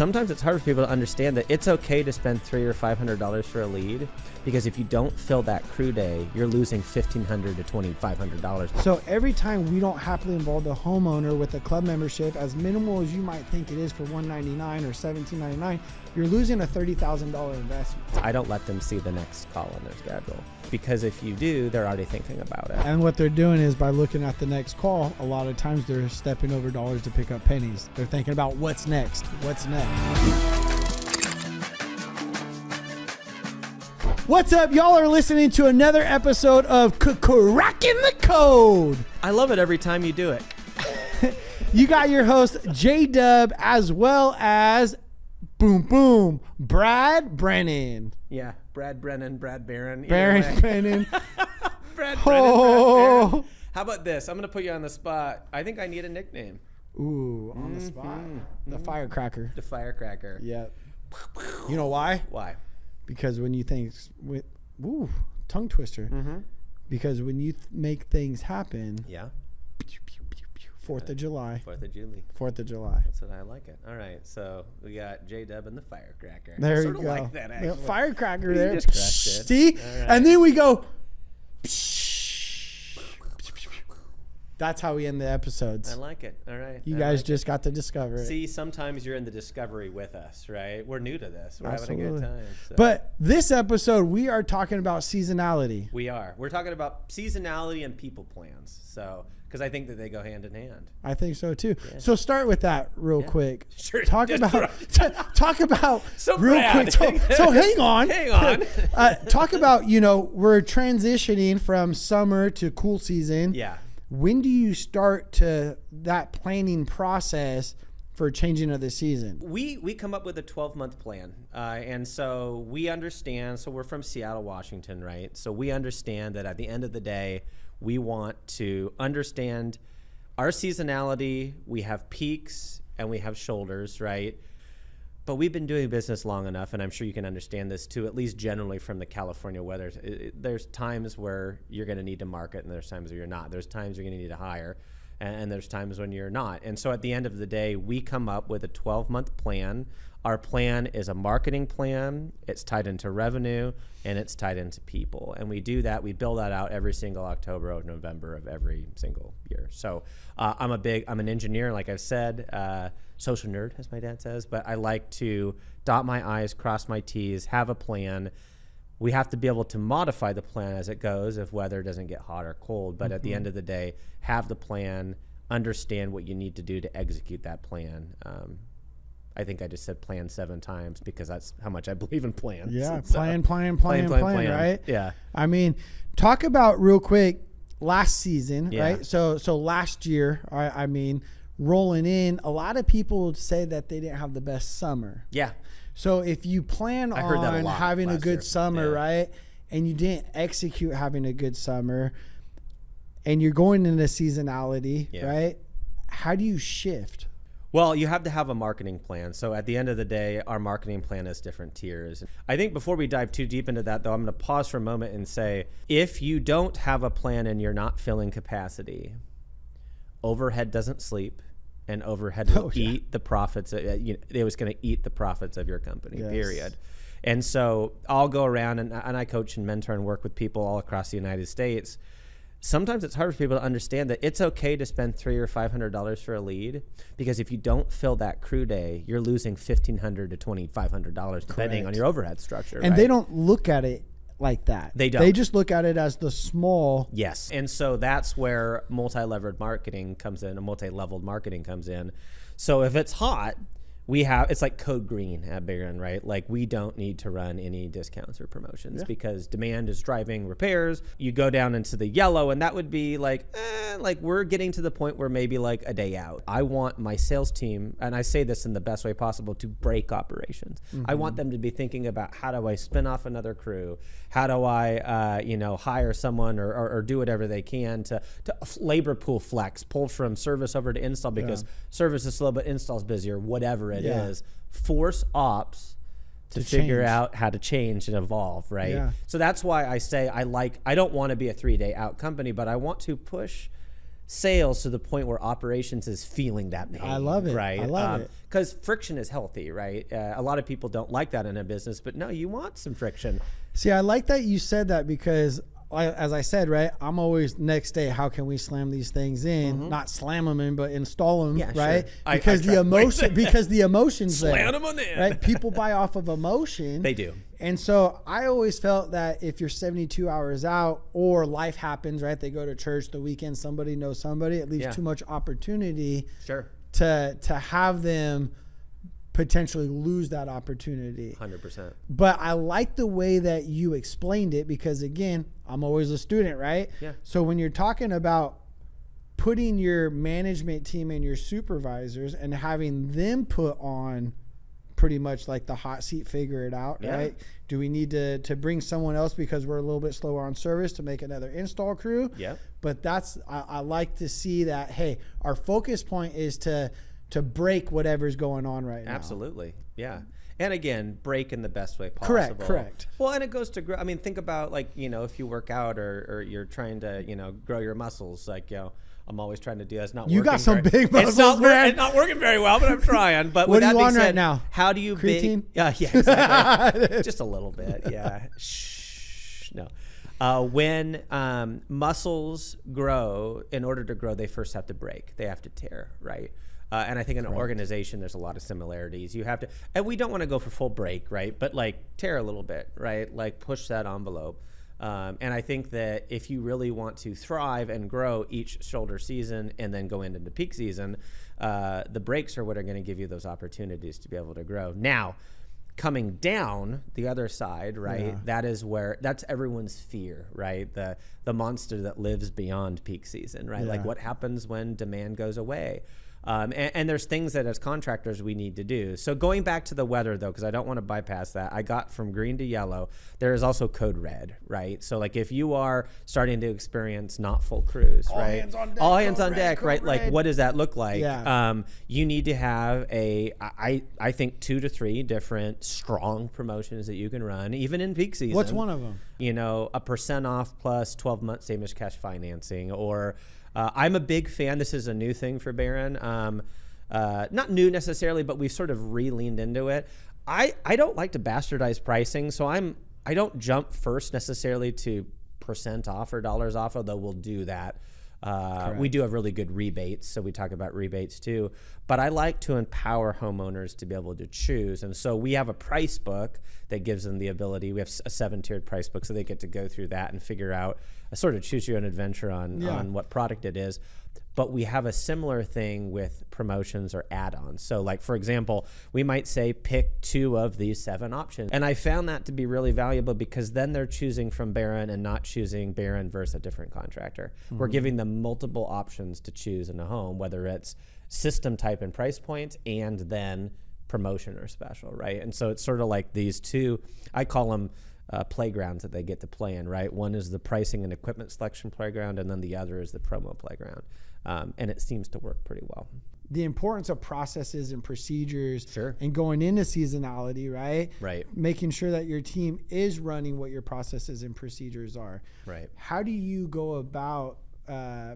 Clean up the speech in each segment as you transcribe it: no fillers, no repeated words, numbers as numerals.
sometimes it's hard for people to understand that it's okay to spend $300 or $500 for a lead, because if you don't fill that crew day, you're losing $1,500 to $2,500. So every time we don't happily involve the homeowner with a club membership, as minimal as you might think it is for $199 or $17.99, you're losing a $30,000 investment. I don't let them see the next call on their schedule, because if you do, they're already thinking about it. And what they're doing is, by looking at the next call, a lot of times they're stepping over dollars to pick up pennies. They're thinking about what's next. What's up? Y'all are listening to another episode of Cracking the Code. I love it every time you do it. You got your host, J-Dub, as well as Brad Brennan. Yeah, Brad Brennan, Brad Barron. Barron Brennan. Brad Brennan, Brad Barron. How about this? I'm going to put you on the spot. I think I need a nickname. Ooh, on the spot. The Firecracker. The Firecracker. Yeah. You know why? Why? Because when you think, tongue twister. Mm-hmm. Because when you make things happen. Yeah. 4th of July. 4th of July. 4th of July. That's what I like it. All right. So we got J-Dub and the Firecracker. There you sort go. of like that, actually. The Firecracker You there. just crushed it. See? Right. And then we go. That's how we end the episodes. I like it. All right. You guys just got to discover it. See, sometimes you're in the discovery with us, right? We're new to this. We're Absolutely. having a good time. So. But this episode, we are talking about seasonality. We are. We're talking about seasonality and people plans. So, because I think that they go hand in hand. I think so too. Yeah. So start with that real quick. Sure. Talk about So real Brad, quick. So hang on. Hang on. Talk about, we're transitioning from summer to cool season. Yeah. When do you start to that planning process for changing of the season? We come up with a 12-month plan. And so we understand, so we're from Seattle, Washington, right? So we understand that at the end of the day, we want to understand our seasonality. We have peaks and we have shoulders, right? But we've been doing business long enough, and I'm sure you can understand this too, at least generally from the California weather. There's times where you're going to need to market, and there's times where you're not. There's times you're going to need to hire, and there's times when you're not. And so at the end of the day, we come up with a 12-month plan. Our plan is a marketing plan. It's tied into revenue, and it's tied into people. And we do that. We build that out every single October or November of every single year. So I'm an engineer, like I've said, social nerd, as my dad says, but I like to dot my I's, cross my T's, have a plan. We have to be able to modify the plan as it goes if weather doesn't get hot or cold. But at the end of the day, have the plan, understand what you need to do to execute that plan. I think I just said plan 7 times because that's how much I believe in plans. Yeah, so, plan, right? Yeah. I mean, talk about real quick last season, Yeah. right? So last year, I mean, rolling in, a lot of people say that they didn't have the best summer. Yeah. So if you plan on having a good summer, right, and you didn't execute having a good summer, and you're going into seasonality, right, how do you shift? Well, you have to have a marketing plan. So at the end of the day, our marketing plan has different tiers. I think before we dive too deep into that, though, I'm going to pause for a moment and say, if you don't have a plan and you're not filling capacity, overhead doesn't sleep, and overhead will eat the profits. It was going to eat the profits of your company, period. And so I'll go around and I coach and mentor and work with people all across the United States. Sometimes it's hard for people to understand that it's okay to spend $300 or $500 for a lead, because if you don't fill that crew day, you're losing $1,500 to $2,500 depending on your overhead structure. And they don't look at it like that. They don't. They just look at it as the small. Yes. And so that's where multi-leveled marketing comes in. So if it's hot, it's like code green at Barron, right? Like, we don't need to run any discounts or promotions because demand is driving repairs. You go down into the yellow, and that would be like we're getting to the point where maybe like a day out. I want my sales team, and I say this in the best way possible, to break operations. I want them to be thinking about, how do I spin off another crew? How do I, hire someone or do whatever they can to labor pool flex, pull from service over to install because service is slow but install's busier, whatever it is. Force ops to figure out how to change and evolve, right? So that's why I say I don't want to be a 3-day out company, but I want to push sales to the point where operations is feeling that pain. I love it. Right? I love it. Because friction is healthy, right? A lot of people don't like that in a business, but no, you want some friction. See, I like that you said that because, as I said, right, I'm always next day, how can we slam these things in? Not slam them in, but install them, right? Sure. Because the emotions slam them in. Right? People buy off of emotion. They do. And so I always felt that if you're 72 hours out or life happens, right? They go to church the weekend, somebody knows somebody, it leaves too much opportunity to have them potentially lose that opportunity. 100%. But I like the way that you explained it because, again, I'm always a student, right? Yeah. So when you're talking about putting your management team and your supervisors and having them put on pretty much like the hot seat, figure it out, right? Do we need to bring someone else because we're a little bit slower on service to make another install crew? Yeah. But I like to see that, hey, our focus point is to break whatever's going on right now. Absolutely. Yeah. And again, break in the best way possible. Correct. Well, and it goes to grow. I mean, think about like, if you work out or you're trying to, grow your muscles, like, I'm always trying to do that. It's not working. You got some big muscles, man. It's not working very well, but I'm trying. But what are you on right now? How do you creatine? Yeah, exactly. Just a little bit. Yeah. Shh. No. When muscles grow, in order to grow, they first have to break. They have to tear, right? And I think in an organization, there's a lot of similarities. You have to, and we don't want to go for full break, right? But like tear a little bit, right? Like push that envelope. And I think that if you really want to thrive and grow each shoulder season and then go into peak season, the breaks are what are going to give you those opportunities to be able to grow. Now, coming down the other side, right? Yeah. That's everyone's fear, right? The monster that lives beyond peak season, right? Yeah. Like what happens when demand goes away? And there's things that as contractors we need to do. So going back to the weather though, because I don't want to bypass that, I got from green to yellow. There is also code red, right? So like if you are starting to experience not full crews, all right? All hands on deck, right? Red. Like what does that look like? Yeah. You need to have I think 2 to 3 different strong promotions that you can run, even in peak season. What's one of them? 1% off plus 12 months same as cash financing, or I'm a big fan. This is a new thing for Barron. Not new necessarily, but we've sort of re-leaned into it. I don't like to bastardize pricing, so I don't jump first necessarily to % off or dollars off, although we'll do that. We do have really good rebates, so we talk about rebates too. But I like to empower homeowners to be able to choose. And so we have a price book that gives them the ability. We have a 7-tiered price book, so they get to go through that and figure out a sort of choose your own adventure on what product it is. But we have a similar thing with promotions or add-ons. So like, for example, we might say pick 2 of these 7 options. And I found that to be really valuable because then they're choosing from Barron and not choosing Barron versus a different contractor. Mm-hmm. We're giving them multiple options to choose in a home, whether it's system type and price points and then promotion or special, right? And so it's sort of like these 2, I call them playgrounds that they get to play in, right? One is the pricing and equipment selection playground, and then the other is the promo playground. And it seems to work pretty well. The importance of processes and procedures, sure, and going into seasonality, right? Right. Making sure that your team is running what your processes and procedures are. Right. How do you go about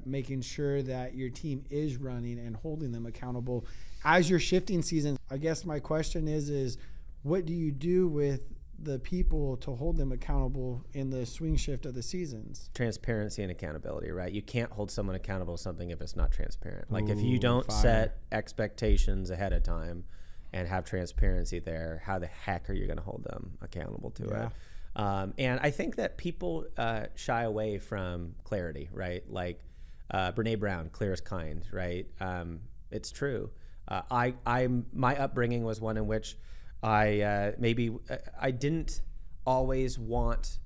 making sure that your team is running and holding them accountable as you're shifting seasons? I guess my question is what do you do with the people to hold them accountable in the swing shift of the seasons? Transparency and accountability, right? You can't hold someone accountable to something if it's not transparent. Like if you don't set expectations ahead of time and have transparency there, how the heck are you going to hold them accountable to it? And I think that people shy away from clarity, right? Like Brene Brown, clear as kind, right? It's true. My upbringing was one in which I didn't always want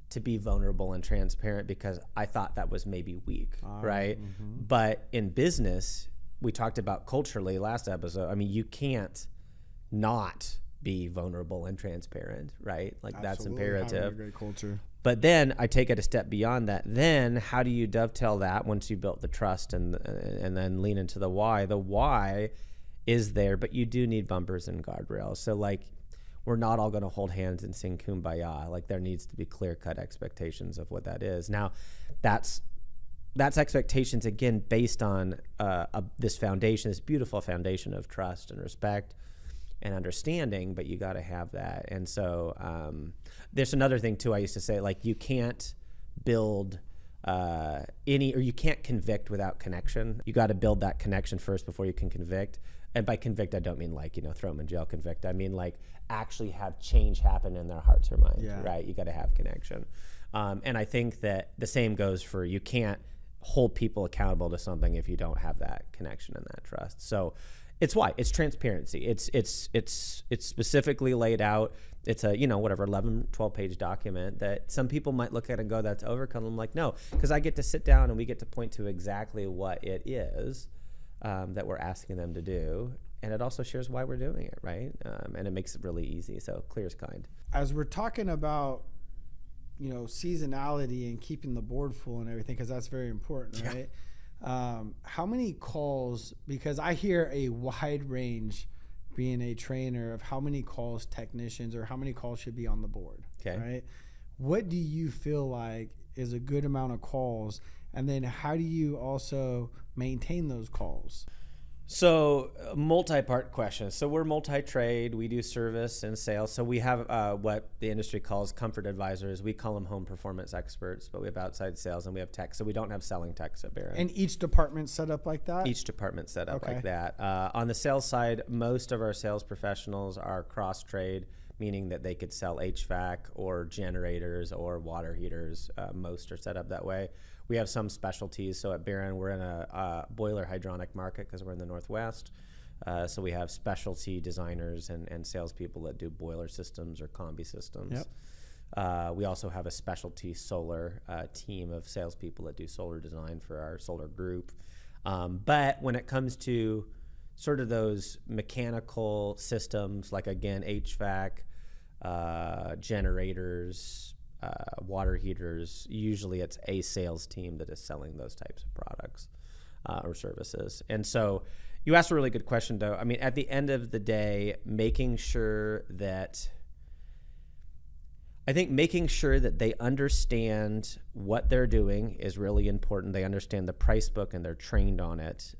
to be vulnerable and transparent because I thought that was maybe weak, right? Mm-hmm. But in business, we talked about culturally last episode. I mean, you can't not be vulnerable and transparent, right? Like absolutely. That's imperative. Having a great culture. But then I take it a step beyond that. Then how do you dovetail that once you built the trust and then lean into the why? The why is there, but you do need bumpers and guardrails. So like, we're not all going to hold hands and sing Kumbaya. Like there needs to be clear-cut expectations of what that is. Now, that's that's expectations, again, based on this foundation, this beautiful foundation of trust and respect and understanding, but you got to have that. And so there's another thing too. I used to say, like, you can't build you can't convict without connection. You got to build that connection first before you can convict. And by convict, I don't mean like, throw them in jail, convict. I mean like actually have change happen in their hearts or minds, right? You got to have connection. And I think that the same goes for, you can't hold people accountable to something if you don't have that connection and that trust. So it's transparency. It's specifically laid out. It's a, 11, 12 page document that some people might look at and go, that's overkill. I'm like, no, because I get to sit down and we get to point to exactly what it is that we're asking them to do. And it also shares why we're doing it, right? And it makes it really easy. So clear as kind. As we're talking about, seasonality and keeping the board full and everything, because that's very important, right? How many calls, because I hear a wide range being a trainer of how many calls technicians or how many calls should be on the board, right? What do you feel like is a good amount of calls? And then how do you also maintain those calls? So multi-part question. So we're multi-trade. We do service and sales. So we have what the industry calls comfort advisors. We call them home performance experts, but we have outside sales and we have tech. So we don't have selling techs at Barron. And each department set up like that? Each department set up like that. On the sales side, most of our sales professionals are cross-trade, meaning that they could sell HVAC or generators or water heaters. Most are set up that way. We have some specialties. So at Barron, we're in a boiler hydronic market because we're in the Northwest. So we have specialty designers and salespeople that do boiler systems or combi systems. We also have a specialty solar team of salespeople that do solar design for our solar group. But when it comes to sort of those mechanical systems, like, again, HVAC, generators, water heaters, usually it's a sales team that is selling those types of products or services. And so you asked a really good question, though. I mean, at the end of the day, making sure that they understand what they're doing is really important. They understand the price book and they're trained on it.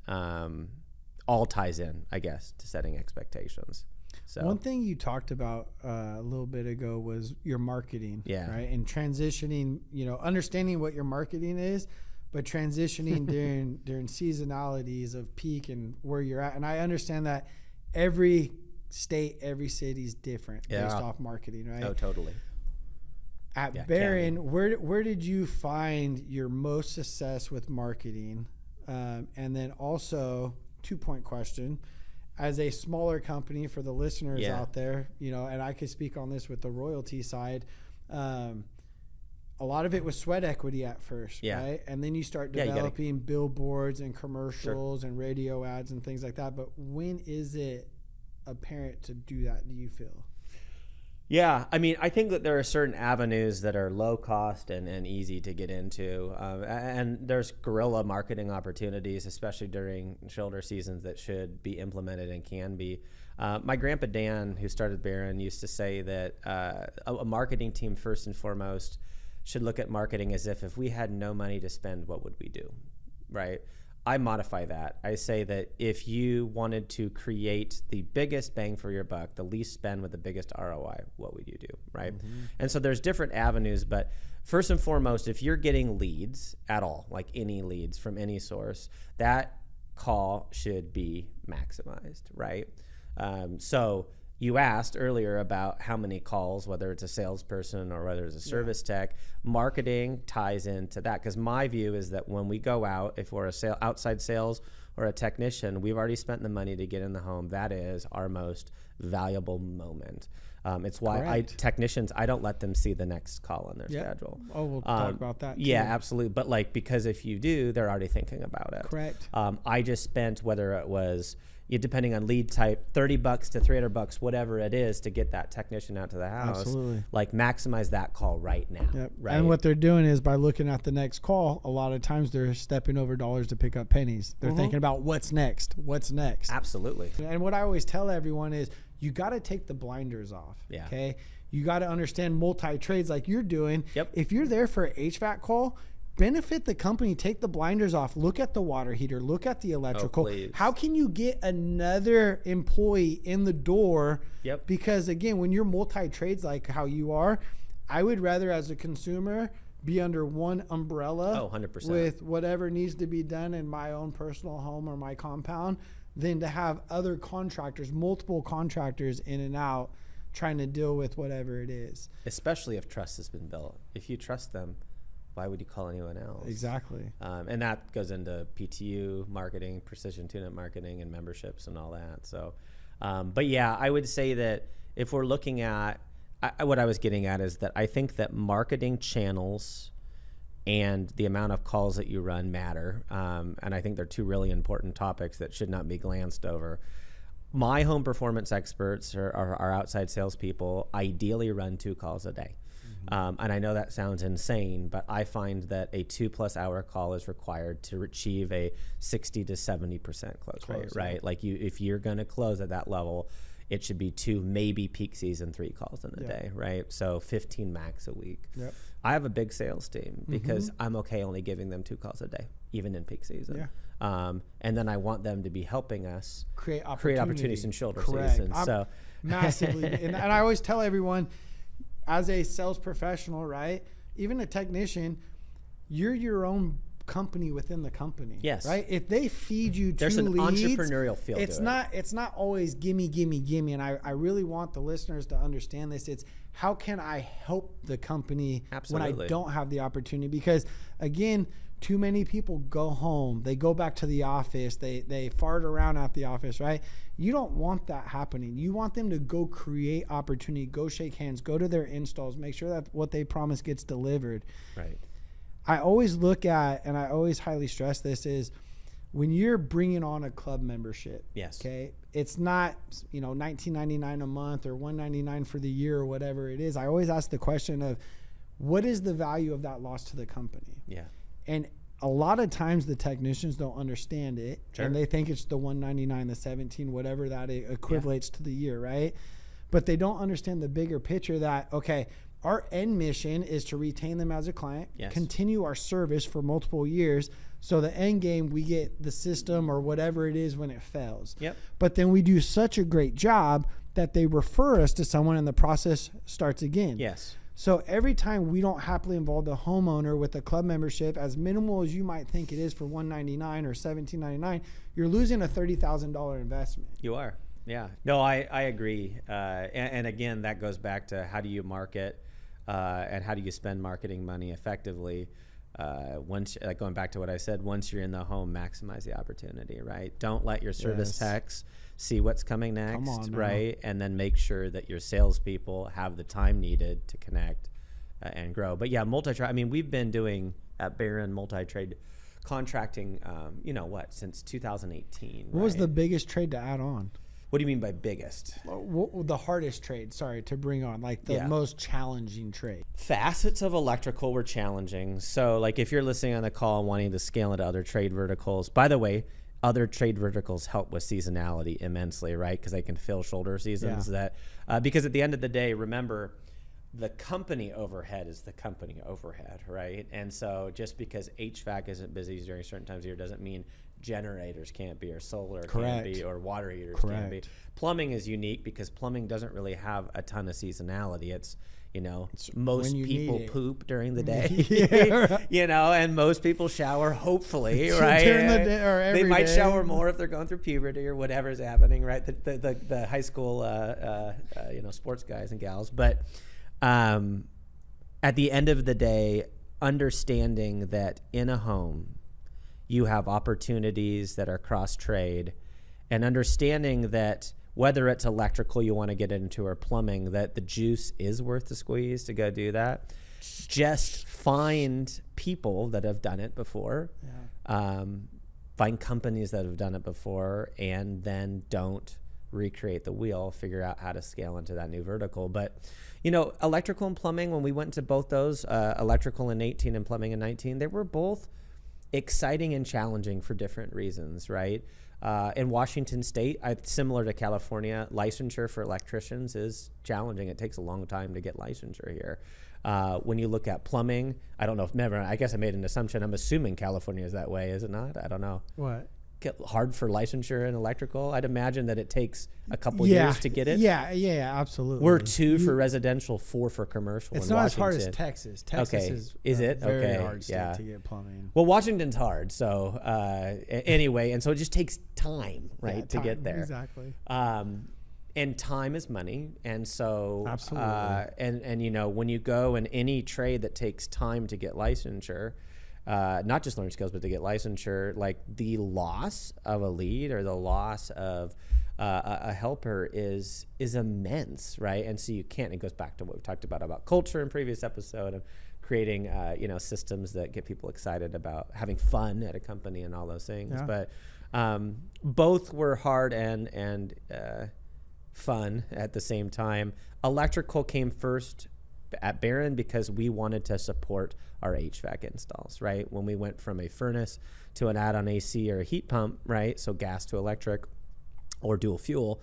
All ties in, I guess, to setting expectations. So one thing you talked about a little bit ago was your marketing, right? And transitioning, understanding what your marketing is, but transitioning during seasonalities of peak and where you're at. And I understand that every state, every city is different based off marketing, right? Oh, totally. At Barron, where did you find your most success with marketing? And then also, 2-point question. As a smaller company, for the listeners out there, and I could speak on this with the royalty side, a lot of it was sweat equity at first, right? And then you start developing billboards and commercials and radio ads and things like that. But when is it apparent to do that, do you feel? Yeah, I mean, I think that there are certain avenues that are low cost and easy to get into. And there's guerrilla marketing opportunities, especially during shoulder seasons, that should be implemented and can be. My grandpa Dan, who started Barron, used to say that a marketing team, first and foremost, should look at marketing as if we had no money to spend, what would we do, right? I modify that. I say that if you wanted to create the biggest bang for your buck, the least spend with the biggest ROI, what would you do, right? Mm-hmm. And so there's different avenues, but first and foremost, if you're getting leads at all, like any leads from any source, that call should be maximized, right? So you asked earlier about how many calls, whether it's a salesperson or whether it's a service tech. Marketing ties into that, because my view is that when we go out, if we're outside sales or a technician, we've already spent the money to get in the home. That is our most valuable moment. It's why technicians, I don't let them see the next call on their schedule. Oh, we'll talk about that too. Yeah, absolutely. But because if you do, they're already thinking about it. Correct. I just spent, whether it was, depending on lead type, $30 to $300, whatever it is, to get that technician out to the house. Absolutely. Like, maximize that call right now. Yep. Right? And what they're doing is, by looking at the next call, a lot of times they're stepping over dollars to pick up pennies. They're thinking about what's next. Absolutely. And what I always tell everyone is, you got to take the blinders off. Yeah. Okay. You got to understand multi-trades like you're doing. Yep. If you're there for an HVAC call, benefit the company, take the blinders off, look at the water heater, look at the electrical. How can you get another employee in the door? Yep. Because again, when you're multi-trades like how you are, I would rather as a consumer be under one umbrella 100%. with whatever needs to be done in my own personal home or my compound than to have other contractors, multiple contractors in and out trying to deal with whatever it is. Especially if trust has been built. If you trust them, why would you call anyone else? Exactly. And that goes into PTU marketing, precision tune-up marketing, and memberships and all that. So, but yeah, I would say that if we're looking at, what I was getting at is that I think that marketing channels and the amount of calls that you run matter. And I think they're two really important topics that should not be glanced over. My home performance experts or our outside salespeople ideally run 2 calls a day. And I know that sounds insane, but I find that a 2+ hour call is required to achieve a 60 to 70% close rate, right? Like if you're going to close at that level, it should be 2, maybe peak season 3 calls in a day, right? So 15 max a week. Yep. I have a big sales team because I'm okay only giving them 2 calls a day, even in peak season. And then I want them to be helping us create opportunities in shoulder season. So massively, and I always tell everyone, as a sales professional, right? Even a technician, you're your own company within the company. Yes. Right? If they feed you there's an leads, entrepreneurial feel it's to not it's not always gimme. And I really want the listeners to understand this. It's how can I help the company when I don't have the opportunity? Because again, too many people go home, they go back to the office, they fart around at the office, right? You don't want that happening. You want them to go create opportunity, go shake hands, go to their installs, make sure that what they promise gets delivered. Right. I always look at, and I always highly stress this, is when you're bringing on a club membership. Yes. Okay. It's not, $19.99 a month or $199 for the year or whatever it is. I always ask the question of what is the value of that loss to the company? Yeah. And a lot of times the technicians don't understand it, sure. and they think it's the $199, the $17, whatever that equivalates to the year, right? But they don't understand the bigger picture that, okay, our end mission is to retain them as a client, continue our service for multiple years, so the end game, we get the system or whatever it is when it fails. Yep. But then we do such a great job that they refer us to someone and the process starts again. Yes. So every time we don't happily involve the homeowner with a club membership, as minimal as you might think it is for $199 or $17.99, you're losing a $30,000 investment. You are. Yeah. No, I agree. And again, that goes back to how do you market and how do you spend marketing money effectively? Going back to what I said, once you're in the home, maximize the opportunity, right? Don't let your service techs see what's coming next, right? And then make sure that your salespeople have the time needed to connect and grow. But yeah, multi-trade. I mean, we've been doing at Barron multi-trade contracting, since 2018. What was the biggest trade to add on? What do you mean by biggest? The hardest trade, to bring on, like the most challenging trade. Facets of electrical were challenging. So like if you're listening on the call and wanting to scale into other trade verticals, by the way, other trade verticals help with seasonality immensely, right? Because they can fill shoulder seasons because at the end of the day, remember, the company overhead is the company overhead, right? And so just because HVAC isn't busy during certain times of year doesn't mean generators can't be, or solar can't be, or water heaters can't be. Plumbing is unique because plumbing doesn't really have a ton of seasonality. It's most people poop during the day, and most people shower, hopefully, right? During the day or every they might day. shower more if they're going through puberty or whatever's happening, right? The high school, sports guys and gals. But at the end of the day, understanding that in a home, you have opportunities that are cross-trade, and understanding that whether it's electrical you want to get into or plumbing, that the juice is worth the squeeze to go do that. Just find people that have done it before, find companies that have done it before, and then don't recreate the wheel, figure out how to scale into that new vertical. But, electrical and plumbing, when we went to both those, electrical in 18 and plumbing in 19, they were both exciting and challenging for different reasons, right? In Washington State, similar to California, licensure for electricians is challenging. It takes a long time to get licensure here. When you look at plumbing, I don't know if I guess I made an assumption. I'm assuming California is that way, is it not? I don't know. What? Hard for licensure in electrical? I'd imagine that it takes a couple years to get it. Yeah, absolutely. We're 2 for residential, 4 for commercial. It's in not Washington. as hard as Texas. Texas is it? Very okay. hard state to get plumbing. Well, Washington's hard. So anyway, and so it just takes time, right, to get there. Exactly. And time is money, and so absolutely. And you know, when you go in any trade that takes time to get licensure. Not just learn skills, but to get licensure, like the loss of a lead or the loss of a helper is immense, right? And so you can't. It goes back to what we talked about culture in previous episode of creating, systems that get people excited about having fun at a company and all those things. Yeah. But both were hard and fun at the same time. Electrical came first at Barron because we wanted to support our HVAC installs, right? When we went from a furnace to an add-on AC or a heat pump, right? So gas to electric or dual fuel,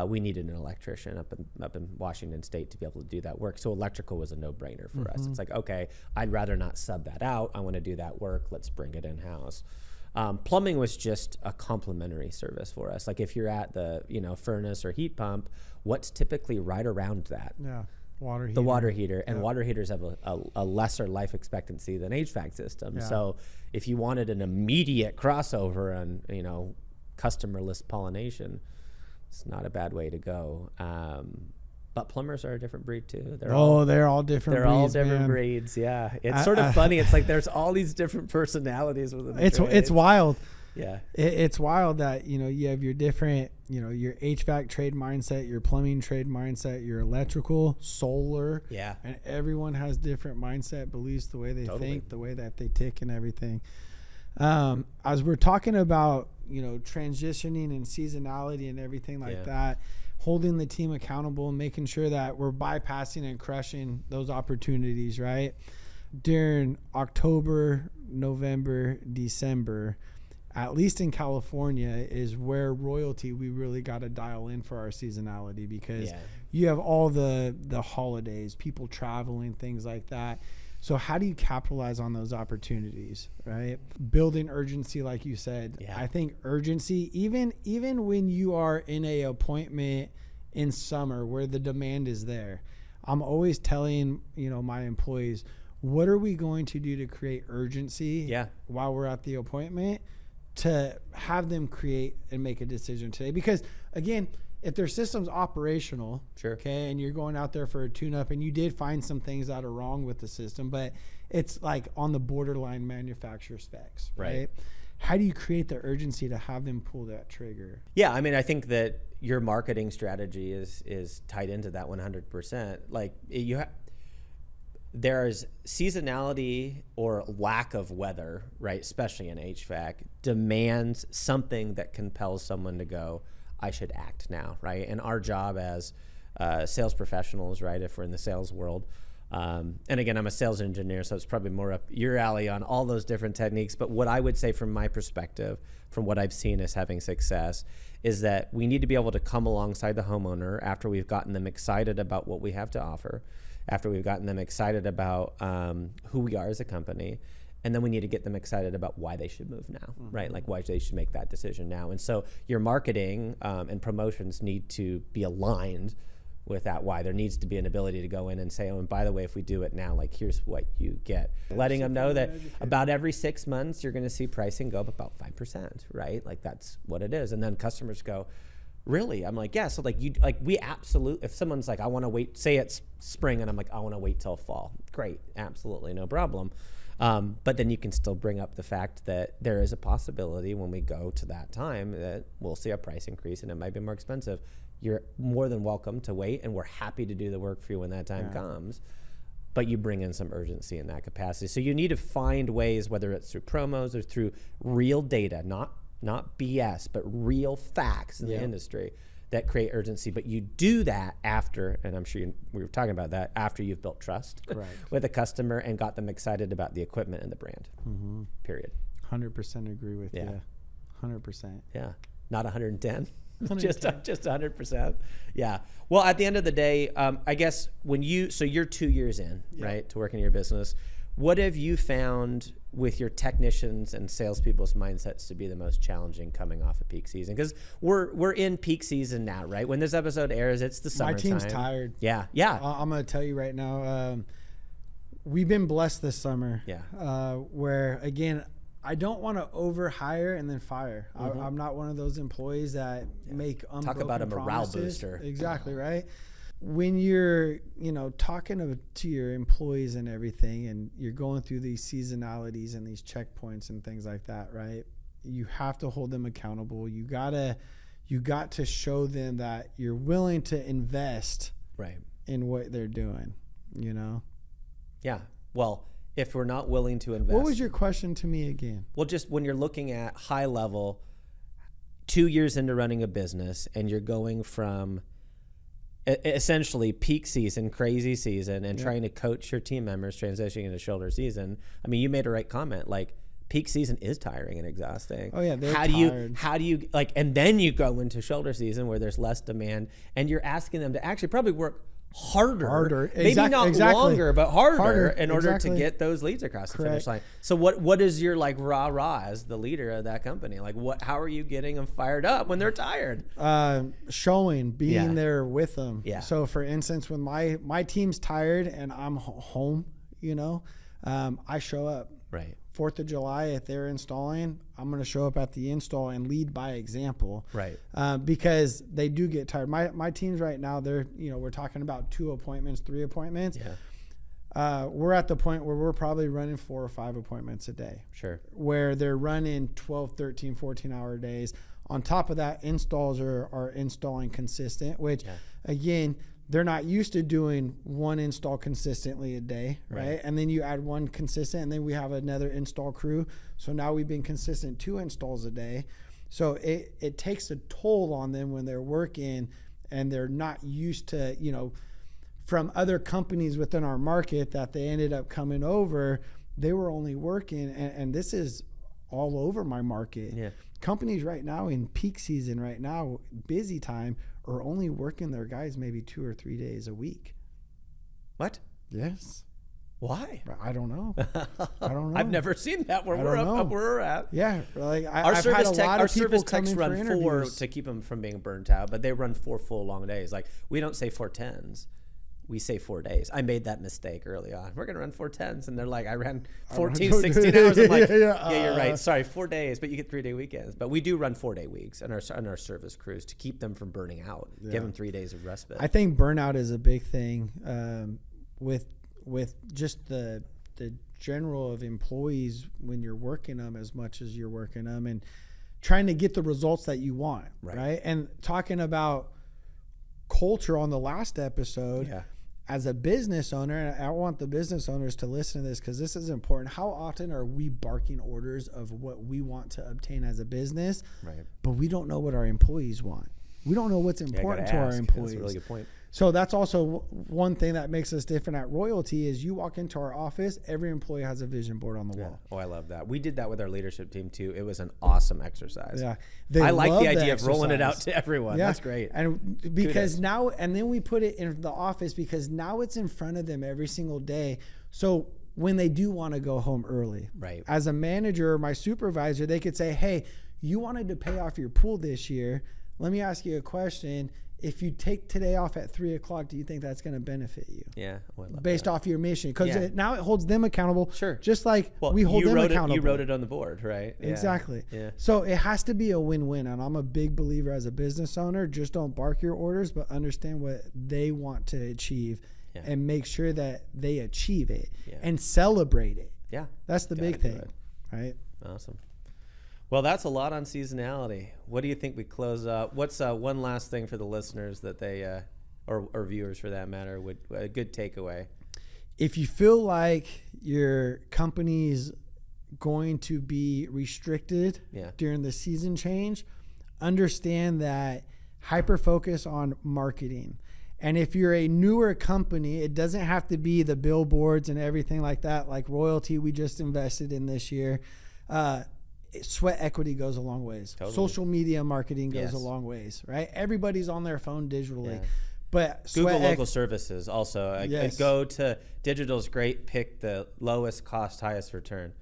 we needed an electrician up in Washington State to be able to do that work. So electrical was a no-brainer for us. It's like, okay, I'd rather not sub that out. I want to do that work. Let's bring it in-house. Plumbing was just a complementary service for us. Like if you're at the furnace or heat pump, what's typically right around that? Yeah. Water heater. The water heater, and water heaters have a lesser life expectancy than HVAC systems. Yeah. So if you wanted an immediate crossover on customer list pollination, it's not a bad way to go. But plumbers are a different breed too. They're all different. They're all different breeds. Yeah, it's sort of funny. It's like there's all these different personalities within the trade. It's wild. Yeah, it's wild that you have your different your HVAC trade mindset, your plumbing trade mindset, your electrical, solar. Yeah, and everyone has different mindset, beliefs, the way they think, the way that they tick, and everything. As we're talking about transitioning and seasonality and everything like that, holding the team accountable and making sure that we're bypassing and crushing those opportunities, right? During October, November, December, at least in California, is where royalty we really got to dial in for our seasonality, because you have all the holidays, people traveling, things like that. So how do you capitalize on those opportunities, right? Building urgency, like you said. Yeah. I think urgency, even when you are in a appointment in summer where the demand is there, I'm always telling my employees, what are we going to do to create urgency while we're at the appointment to have them create and make a decision today? Because again, if their system's operational, okay, and you're going out there for a tune-up and you did find some things that are wrong with the system, but it's like on the borderline manufacturer specs, right? How do you create the urgency to have them pull that trigger? Yeah, I mean, I think that your marketing strategy is tied into that 100%. Like there's seasonality or lack of weather, right, especially in HVAC, demands something that compels someone to go, I should act now, right? And our job as sales professionals, right, if we're in the sales world, and again, I'm a sales engineer, so it's probably more up your alley on all those different techniques. But what I would say from my perspective, from what I've seen as having success, is that we need to be able to come alongside the homeowner after we've gotten them excited about what we have to offer, after we've gotten them excited about who we are as a company. And then we need to get them excited about why they should move now, right? Like why they should make that decision now. And so your marketing and promotions need to be aligned with that why. There needs to be an ability to go in and say, oh, and by the way, if we do it now, like here's what you get. Letting them know that about every 6 months, you're going to see pricing go up about 5%, right? Like that's what it is. And then customers go, really? I'm like, yeah. So we absolutely, if someone's like, I want to wait, say it's spring, and I'm like, I want to wait till fall. Great. Absolutely. No problem. But then you can still bring up the fact that there is a possibility when we go to that time that we'll see a price increase and it might be more expensive. You're more than welcome to wait, and we're happy to do the work for you when that time comes. But you bring in some urgency in that capacity. So you need to find ways, whether it's through promos or through real data, not BS, but real facts in the industry that create urgency. But you do that after, and I'm sure we were talking about that, after you've built trust with a customer and got them excited about the equipment and the brand, period. 100% agree with you. 100%. Yeah. Not 110. just 100%. Yeah. Well, at the end of the day, I guess so you're 2 years in, right, to working in your business. What have you found with your technicians and salespeople's mindsets to be the most challenging coming off of peak season? Because we're in peak season now, right? When this episode airs, it's the summertime. My team's tired. Yeah. I'm going to tell you right now, we've been blessed this summer. Yeah. Where, again, I don't want to overhire and then fire. Mm-hmm. I'm not one of those employees that make unbroken Talk about a morale promises. booster. Exactly, right? When you're, talking to your employees and everything, and you're going through these seasonalities and these checkpoints and things like that, right? You have to hold them accountable. You got to show them that you're willing to invest in what they're doing, Yeah. Well, if we're not willing to invest. What was your question to me again? Well, just when you're looking at high level, 2 years into running a business, and you're going from essentially peak season, crazy season, and trying to coach your team members transitioning into shoulder season. I mean, you made a right comment. Like, peak season is tiring and exhausting. Oh yeah, they're tired. How do you and then you go into shoulder season where there's less demand, and you're asking them to actually probably work harder. Maybe not longer, but harder in order to get those leads across the finish line. So what is your rah as the leader of that company? How are you getting them fired up when they're tired? Being there with them. Yeah. So for instance, when my team's tired and I'm home, I show up. Right. 4th of July, if they're installing, I'm going to show up at the install and lead by example. Right. Because they do get tired. My teams right now, they're, we're talking about 2 appointments, 3 appointments. Yeah. We're at the point where we're probably running 4 or 5 appointments a day. Sure. Where they're running 12, 13, 14-hour days. On top of that, installs are installing consistent, which, again, they're not used to doing one install consistently a day, right? And then you add one consistent, and then we have another install crew. So now we've been consistent 2 installs a day. So it takes a toll on them when they're working, and they're not used to, from other companies within our market that they ended up coming over, they were only working, and this is all over my market. Yeah. Companies right now in peak season right now, busy time, are only working their guys maybe 2 or 3 days a week. What? Yes. Why? I don't know. I've never seen that where we're up where we're at. Yeah. Our service techs run 4 to keep them from being burnt out, but they run 4 full long days. We don't say 4 10s. We say 4 days. I made that mistake early on. We're going to run 4 10s. And they're like, I ran 14, 16 hours. I'm like, you're right. Sorry, 4 days, but you get 3-day weekends. But we do run 4-day weeks on our service crews to keep them from burning out. Yeah. Give them 3 days of respite. I think burnout is a big thing with just the general of employees when you're working them as much as you're working them and trying to get the results that you want, right? And talking about culture on the last episode, as a business owner, and I want the business owners to listen to this because this is important. How often are we barking orders of what we want to obtain as a business, but we don't know what our employees want? We don't know what's important to our employees. That's a really good point. So that's also one thing that makes us different at Royalty is you walk into our office, every employee has a vision board on the wall. Oh, I love that. We did that with our leadership team too. It was an awesome exercise. Yeah. I like the idea of rolling it out to everyone. Yeah. That's great. And because now, and then we put it in the office because now it's in front of them every single day. So when they do want to go home early, as a manager or my supervisor, they could say, hey, you wanted to pay off your pool this year. Let me ask you a question. If you take today off at 3:00, do you think that's going to benefit you? Yeah. Based off your mission. Because now it holds them accountable. Sure. Just like we hold them accountable. You wrote it on the board, right? Yeah. Exactly. Yeah. So it has to be a win-win. And I'm a big believer as a business owner, just don't bark your orders, but understand what they want to achieve and make sure that they achieve it and celebrate it. Yeah. That's the big thing. Right? Awesome. Well, that's a lot on seasonality. What do you think we close up? What's one last thing for the listeners that they, or viewers for that matter, would a good takeaway? If you feel like your company's going to be restricted during the season change, understand that hyper focus on marketing. And if you're a newer company, it doesn't have to be the billboards and everything like that, like Royalty we just invested in this year. sweat equity goes a long ways. Totally. Social media marketing goes a long ways, right? Everybody's on their phone digitally. But Google local services also. Go to digital's great. Pick the lowest cost, highest return.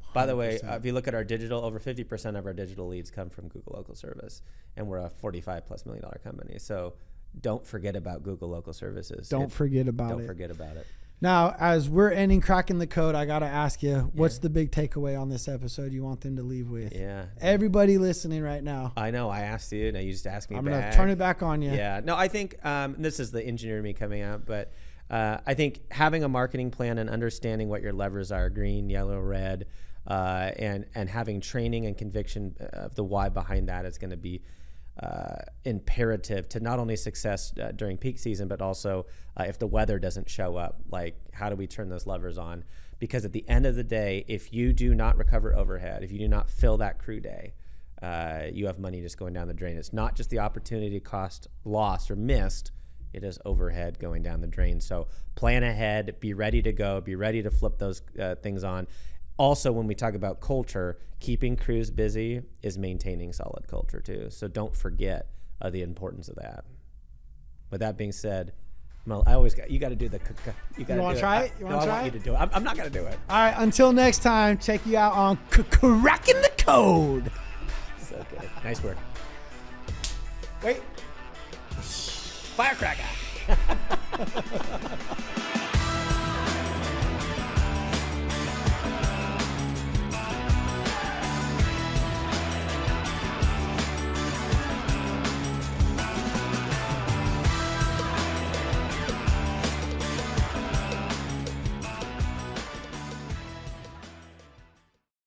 100%. By the way, if you look at our digital, over 50% of our digital leads come from Google local service, and we're a $45+ million company. So don't forget about Google local services. Don't forget about it. Now, as we're ending Cracking the Code, I got to ask you, what's the big takeaway on this episode you want them to leave with? Yeah. Everybody listening right now. I know. I asked you. Now you just asked me I'm back. going to turn it back on you. Yeah. No, I think this is the engineer in me coming out, but I think having a marketing plan and understanding what your levers are, green, yellow, red, and having training and conviction of the why behind that is going to be imperative to not only success during peak season, but also if the weather doesn't show up, like how do we turn those levers on? Because at the end of the day, if you do not recover overhead, if you do not fill that crew day, you have money just going down the drain. It's not just the opportunity cost lost or missed, it is overhead going down the drain. So plan ahead, be ready to go, be ready to flip those things on. Also, when we talk about culture, keeping crews busy is maintaining solid culture too. So don't forget the importance of that. With that being said, Mel, you got to do the. You want to try it? I want you to do it. I'm not going to do it. All right. Until next time, check you out on Cracking the Code. So good. Nice work. Wait. Firecracker.